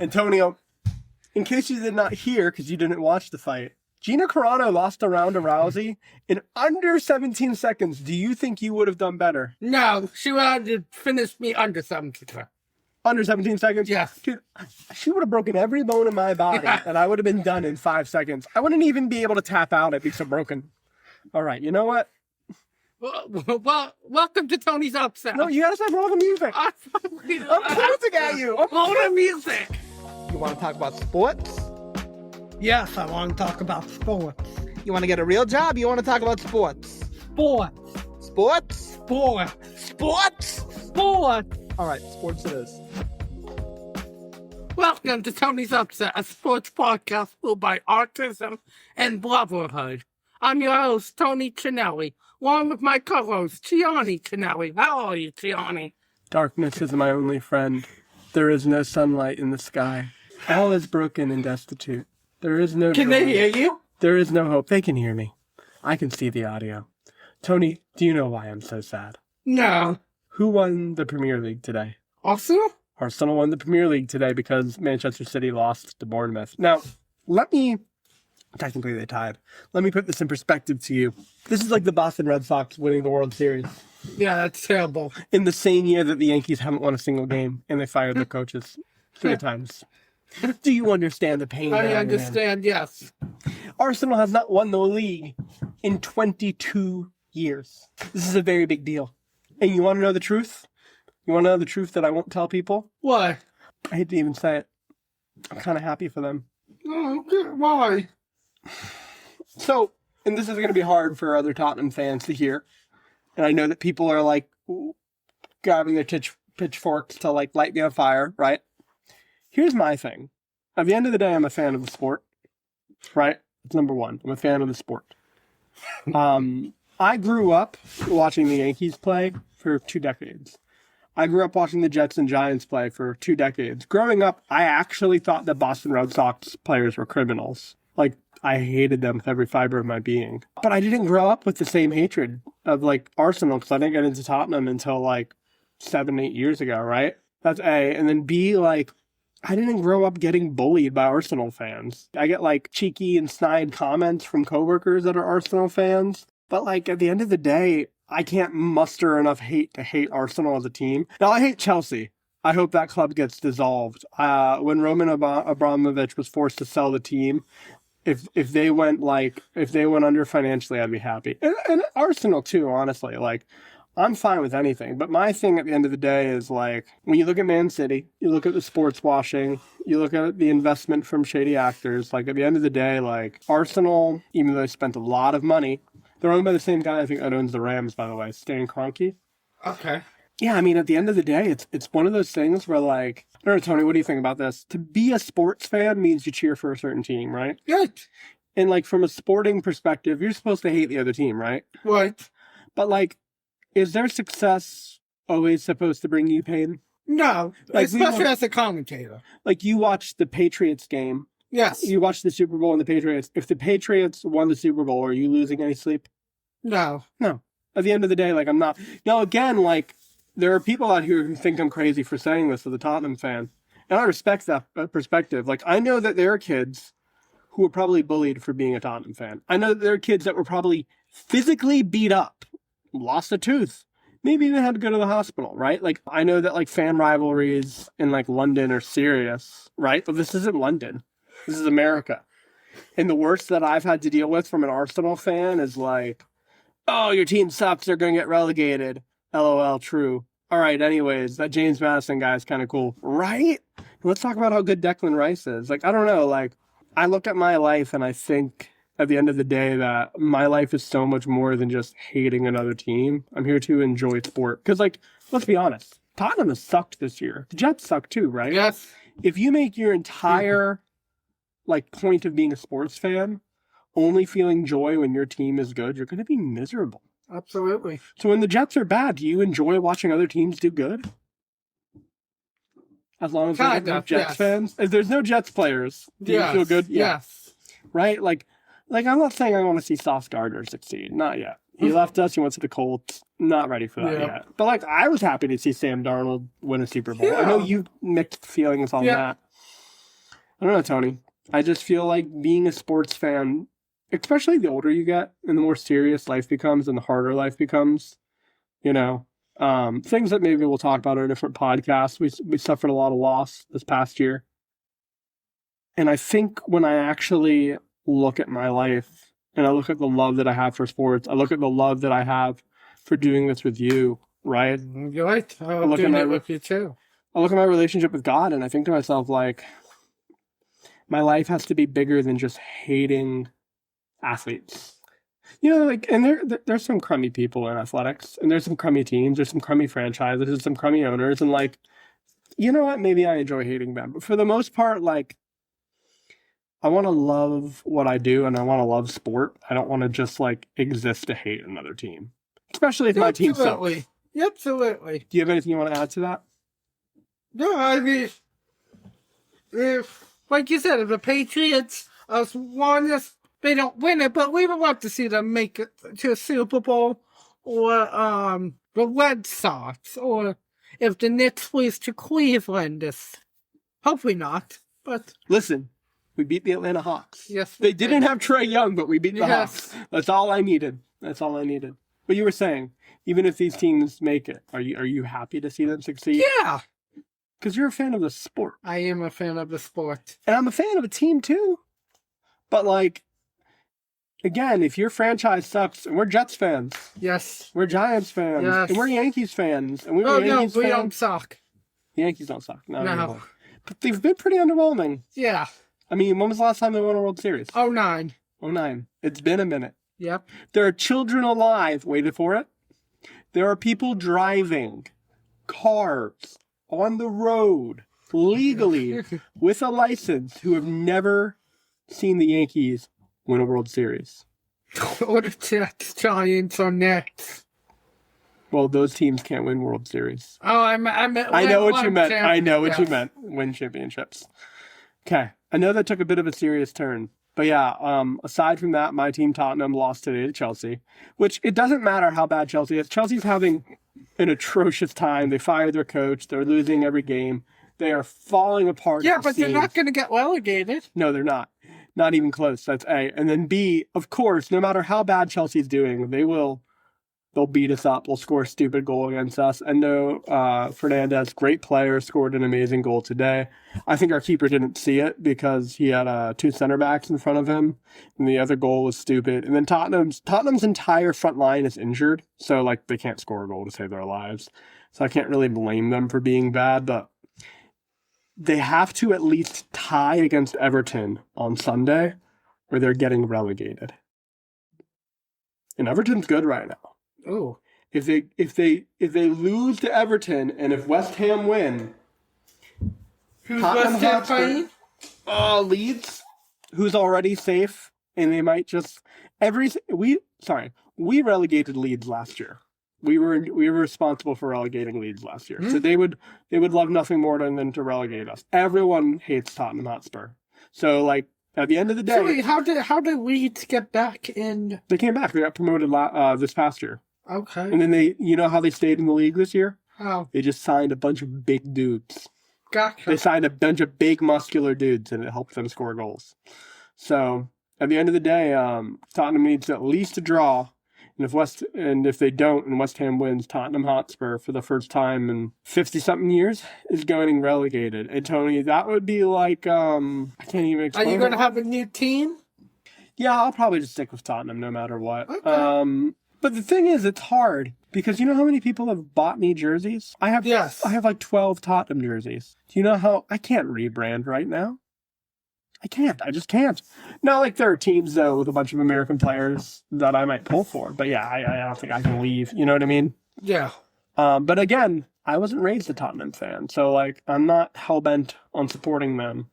Antonio, in case you did not hear, because you didn't watch the fight, Gina Carano lost a round to Rousey in under 17 seconds. Do you think you would have done better? No, she would have finished me under 17 seconds. Under 17 seconds? Yes. Dude, she would have broken every bone in my body, and I would have been done in 5 seconds. I wouldn't even be able to tap out. It'd be so broken. All right, you know what? Well, welcome to Tony's Upset. No, you gotta stop rolling the music. I'm pointing at you. Roll the music. You want to talk about sports? Yes, I want to talk about sports. You want to get a real job? You want to talk about sports? Sports. Sports? Sports. Sports? Sports. All right, sports it is. Welcome to Tony's Upset, a sports podcast fueled by autism and brotherhood. I'm your host, Tony Cinelli, along with my co-host, Gianni Cinelli. How are you, Gianni? Darkness is my only friend. There is no sunlight in the sky. All is broken and destitute. There is no Can joy. they hear you? There is no hope. They can hear me. I can see the audio. Tony, do you know why I'm so sad? No. Who won the Premier League today? Arsenal? Arsenal won the Premier League today because Manchester City lost to Bournemouth. Now, technically they tied. Let me put this in perspective to you. This is like the Boston Red Sox winning the World Series. Yeah, that's terrible. In the same year that the Yankees haven't won a single game and they fired their coaches 3 times. Do you understand the pain? I understand, yes. Arsenal has not won the league in 22 years. This is a very big deal. And you want to know the truth? You want to know the truth that I won't tell people? What? I hate to even say it. I'm kind of happy for them. Oh, why? So, and this is going to be hard for other Tottenham fans to hear. And I know that people are like grabbing their pitchforks to like light me on fire, right? Here's my thing. At the end of the day, I'm a fan of the sport, right? It's number one. I'm a fan of the sport. I grew up watching the Yankees play for 2 decades. I grew up watching the Jets and Giants play for 2 decades. Growing up, I actually thought that Boston Red Sox players were criminals. Like, I hated them with every fiber of my being. But I didn't grow up with the same hatred of, like, Arsenal, because I didn't get into Tottenham until, like, 7-8 years ago, right? That's A. And then B, like, I didn't grow up getting bullied by Arsenal fans. I get, like, cheeky and snide comments from coworkers that are Arsenal fans. But, like, at the end of the day, I can't muster enough hate to hate Arsenal as a team. Now, I hate Chelsea. I hope that club gets dissolved. When Roman Abramovich was forced to sell the team, if they went under financially, I'd be happy. And Arsenal too, honestly. Like, I'm fine with anything. But my thing at the end of the day is, like, when you look at Man City, you look at the sports washing, you look at the investment from shady actors, like, at the end of the day, like, Arsenal, even though they spent a lot of money, they're owned by the same guy, I think, that owns the Rams, by the way, Stan Kroenke. Okay. Yeah, I mean, at the end of the day, it's one of those things where, like, I don't know, Tony, what do you think about this? To be a sports fan means you cheer for a certain team, right? Good. And, like, from a sporting perspective, you're supposed to hate the other team, right? What? But, like, is their success always supposed to bring you pain? No, Like, especially as a commentator. Like, you watched the Patriots game. Yes. You watched the Super Bowl and the Patriots. If the Patriots won the Super Bowl, are you losing any sleep? No. No. At the end of the day, like, I'm not. Now, again, like, there are people out here who think I'm crazy for saying this as a Tottenham fan. And I respect that perspective. Like, I know that there are kids who were probably bullied for being a Tottenham fan. I know that there are kids that were probably physically beat up, lost a tooth, maybe even had to go to the hospital, right? Like, I know that, like, fan rivalries in, like, London are serious, right? But this isn't London. This is America. And the worst that I've had to deal with from an Arsenal fan is, like, oh, your team sucks, they're going to get relegated. LOL, true. All right, anyways, that James Madison guy is kind of cool, right? Let's talk about how good Declan Rice is. Like, I don't know, like, I look at my life and I think at the end of the day that my life is so much more than just hating another team. I'm here to enjoy sport. Because, like, let's be honest, Tottenham has sucked this year. The Jets suck too, right? Yes. If you make your entire, like, point of being a sports fan only feeling joy when your team is good, you're going to be miserable. Absolutely. So when the Jets are bad, do you enjoy watching other teams do good? As long as there's no Jets fans? If there's no Jets players, do you feel good? Yeah. Yes. Right? Like, I'm not saying I want to see Sauce Gardner succeed. Not yet. He left us. He went to the Colts. Not ready for that yet. But, like, I was happy to see Sam Darnold win a Super Bowl. Yeah. I know you mixed feelings on that. I don't know, Tony. I just feel like being a sports fan, especially the older you get and the more serious life becomes and the harder life becomes, you know, things that maybe we'll talk about on a different podcast. We suffered a lot of loss this past year. And I think when I actually look at my life and I look at the love that I have for sports, I look at the love that I have for doing this with you, right? You're right. I'm doing it with you too. I look at my relationship with God and I think to myself, like, my life has to be bigger than just hating athletes. You know, like, and there's some crummy people in athletics, and there's some crummy teams, there's some crummy franchises, there's some crummy owners, and like, you know what? Maybe I enjoy hating them, but for the most part, like, I want to love what I do, and I want to love sport. I don't want to just like exist to hate another team, especially if my team sucks. Absolutely. Do you have anything you want to add to that? No, I mean, if, like you said, if the Patriots won this, they don't win it, but we would love to see them make it to a Super Bowl, or the Red Sox, or if the Knicks lose to Cleveland. Hopefully not, but... Listen, we beat the Atlanta Hawks. Yes, they didn't have Trae Young, but we beat the Hawks. That's all I needed. That's all I needed. But you were saying, even if these teams make it, are you happy to see them succeed? Yeah. Because you're a fan of the sport. I am a fan of the sport. And I'm a fan of a team too. But like, again, if your franchise sucks, and we're Jets fans. Yes. We're Giants fans. Yes. And we're Yankees fans. And we were Yankees Yankees we fans. don't suck. The Yankees don't suck. No. No. But they've been pretty underwhelming. Yeah. I mean, when was the last time they won a World Series? 09. 09. It's been a minute. Yep. There are children alive, waited for it. There are people driving cars on the road legally with a license who have never seen the Yankees win a World Series. Or the Jets, Giants, or Nets. Well, those teams can't win World Series. Oh, I meant... I know what you meant. I know what you meant. Win championships. Okay. I know that took a bit of a serious turn. But yeah, aside from that, my team Tottenham lost today to Chelsea, which it doesn't matter how bad Chelsea is. Chelsea's having an atrocious time. They fired their coach. They're losing every game. They are falling apart. Yeah, but they're not going to get relegated. No, they're not. Not even close. That's A. And then B, of course, no matter how bad Chelsea's doing, they'll beat us up. They'll score a stupid goal against us. And no, Fernandez, great player, scored an amazing goal today. I think our keeper didn't see it because he had two center backs in front of him, and the other goal was stupid. And then Tottenham's entire front line is injured, so like they can't score a goal to save their lives. So I can't really blame them for being bad, but they have to at least tie against Everton on Sunday, or they're getting relegated. And Everton's good right now. Oh, if they lose to Everton and if West Ham win, who's Tottenham West Ham Hotspur, playing? Leeds, who's already safe, and they might just we relegated Leeds last year. We were responsible for relegating Leeds last year, so they would love nothing more than to relegate us. Everyone hates Tottenham Hotspur, so like. At the end of the day, So wait, how did Leeds get back in? They came back. They got promoted this past year. Okay. And then you know how they stayed in the league this year? How? They just signed a bunch of big dudes. Gotcha. They signed a bunch of big muscular dudes, and it helped them score goals. So at the end of the day, Tottenham needs at least a draw. And if they don't, and West Ham wins, Tottenham Hotspur for the first time in 50-something years is getting relegated. And Tony, that would be like I can't even explain. Are you going to have a new team? Yeah, I'll probably just stick with Tottenham no matter what. Okay. But the thing is, it's hard because you know how many people have bought me jerseys? I have like 12 Tottenham jerseys. Do you know how I can't rebrand right now? I can't. I just can't. Not like there are teams, though, with a bunch of American players that I might pull for. But yeah, I don't think I can leave. You know what I mean? Yeah. But again, I wasn't raised a Tottenham fan. So, like, I'm not hell-bent on supporting them.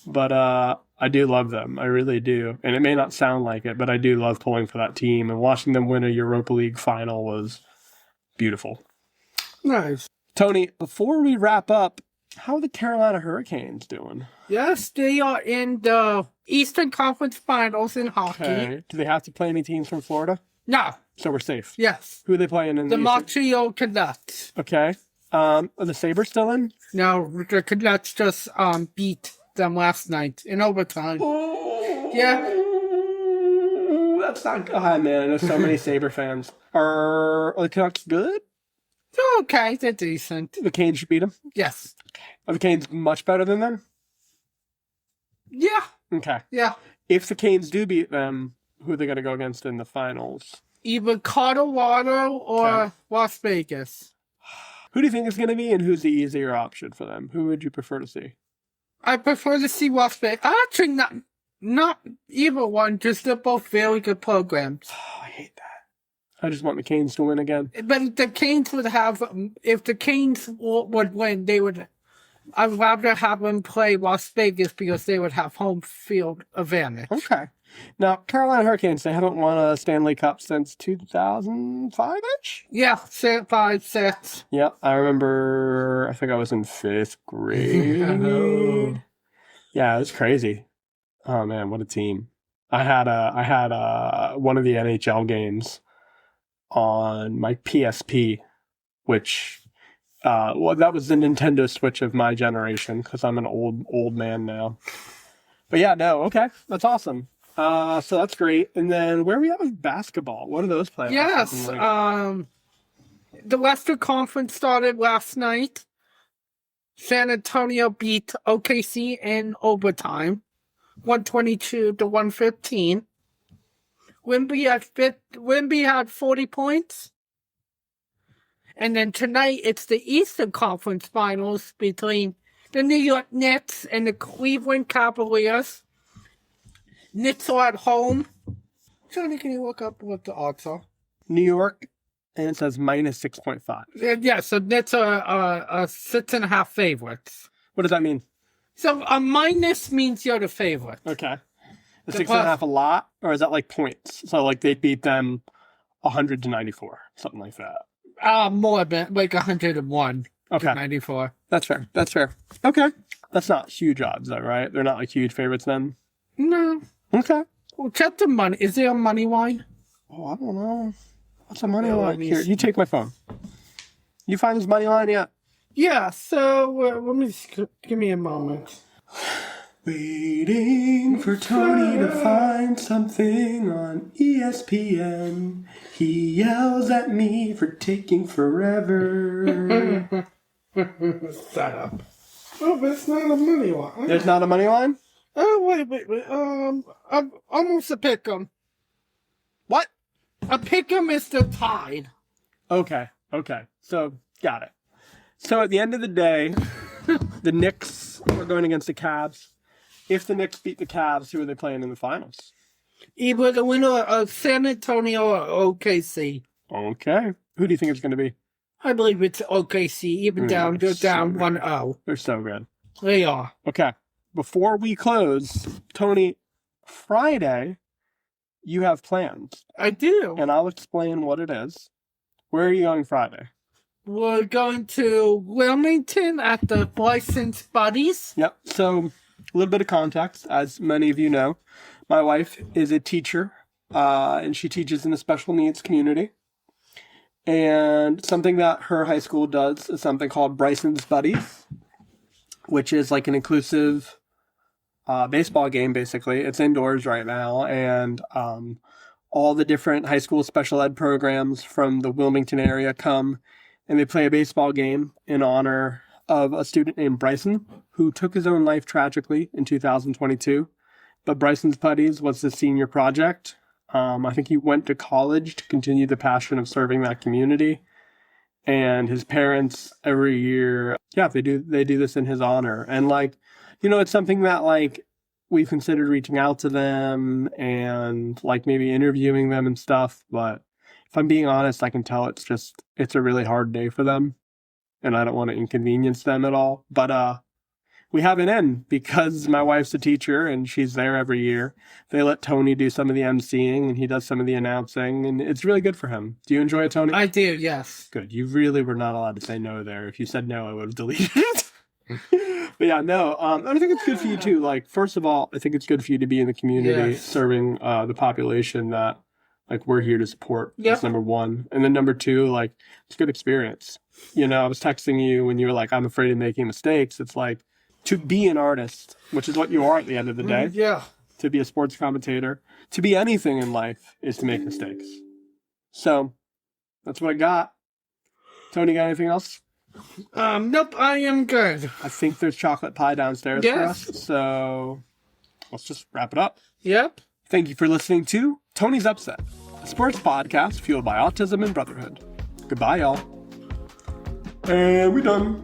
But I do love them. I really do. And it may not sound like it, but I do love pulling for that team. And watching them win a Europa League final was beautiful. Nice. Tony, before we wrap up, how are the Carolina Hurricanes doing? Yes, they are in the Eastern Conference Finals in hockey. Okay. Do they have to play any teams from Florida? No. So we're safe. Yes. Who are they playing in The Eastern? Montreal Canucks. Okay. Are the Sabres still in? No, the Canucks just beat swept them last night in overtime. Oh, Yeah. That's not good. Oh, man, I know so many Sabre fans. Are the Canucks good? They're okay. They're decent. The Canes should beat them? Yes. Are the Canes much better than them? Yeah. Okay. Yeah. If the Canes do beat them, who are they going to go against in the finals? Either Colorado or Las Vegas. Who do you think is going to be, and who's the easier option for them? Who would you prefer to see? I prefer to see Las Vegas. Actually, not either one. Just they're both very good programs. Oh, I hate that. I just want the Canes to win again. But if the Canes would have, if the Canes would win, they would. I'd rather have them play Las Vegas because they would have home field advantage. Okay. Now, Carolina Hurricanes, they haven't won a Stanley Cup since 2005-ish? Yeah, 5, 6. Yep, I remember, I think I was in 5th grade. Oh. Yeah, it was crazy. Oh, man, what a team. I had one of the NHL games on my PSP, which... well, that was the Nintendo Switch of my generation because I'm an old man now. But yeah, no, okay, that's awesome. So that's great. And then where are we at with basketball? What are those playoffs? Yes, Like? the Western Conference started last night. San Antonio beat OKC in overtime, 122-115. Wemby had 40 points. And then tonight, it's the Eastern Conference Finals between the New York Knicks and the Cleveland Cavaliers. Knicks are at home. Johnny, can you look up what the odds are? New York, and it says minus 6.5. Yeah, so Knicks are 6.5 favorites. What does that mean? So a minus means you're the favorite. Okay. The The 6.5 a lot? Or is that like points? So like they beat them 100-94, something like that. More than like 101 Okay. to 94. That's fair. That's fair. Okay. That's not huge odds though, right? They're not like huge favorites then? No. Okay. Well, check the money. Is there a money line? Oh, I don't know. What's a money Yeah, line? let me Here, see. you take my phone. You find this money line yet? Yeah, so let me give me a moment. Waiting for Tony to find something on ESPN. He yells at me for taking forever. Shut up. Oh, but it's not a money line. There's not a money line? Oh, wait. I'm almost a pick'em. What? A pick'em is the tide. Okay. So, got it. So, at the end of the day, the Knicks are going against the Cavs. If the Knicks beat the Cavs, who are they playing in the finals? Either the winner of San Antonio or OKC. Okay. Who do you think it's going to be? I believe it's OKC, even down, they're down 1-0. They're so good. They are. Okay. Before we close, Tony, Friday, you have plans. I do. And I'll explain what it is. Where are you going Friday? We're going to Wilmington at the Bryson's Buddies. Yep. So, a little bit of context. As many of you know, my wife is a teacher, and she teaches in the special needs community. And something that her high school does is something called Bryson's Buddies, which is like an inclusive baseball game, basically. It's indoors right now, and all the different high school special ed programs from the Wilmington area come, and they play a baseball game in honor of a student named Bryson, who took his own life tragically in 2022. But Bryson's Buddies was the senior project. I think he went to college to continue the passion of serving that community. And his parents every year, they do this in his honor. And like, it's something that like we've considered reaching out to them and like maybe interviewing them and stuff. But if I'm being honest, I can tell it's a really hard day for them. And I don't want to inconvenience them at all. But we have an in because my wife's a teacher and she's there every year. They let Tony do some of the emceeing and he does some of the announcing, and it's really good for him. Do you enjoy it, Tony? I do, yes. Good. You really were not allowed to say no there. If you said no, I would have deleted it. But yeah, no, I think it's good for you too. Like, first of all, I think it's good for you to be in the community, Yes. serving the population that like we're here to support. Yep. That's number one. And then number two, like, it's a good experience. I was texting you when you were like, I'm afraid of making mistakes. It's like, to be an artist, which is what you are at the end of the day, Yeah. to be a sports commentator, to be anything in life is to make mistakes. So that's what I got. Tony, got anything else? Nope, I am good. I think there's chocolate pie downstairs for us. So let's just wrap it up. Yep. Thank you for listening to Tony's Upset, a sports podcast fueled by autism and brotherhood. Goodbye, y'all. And we're done.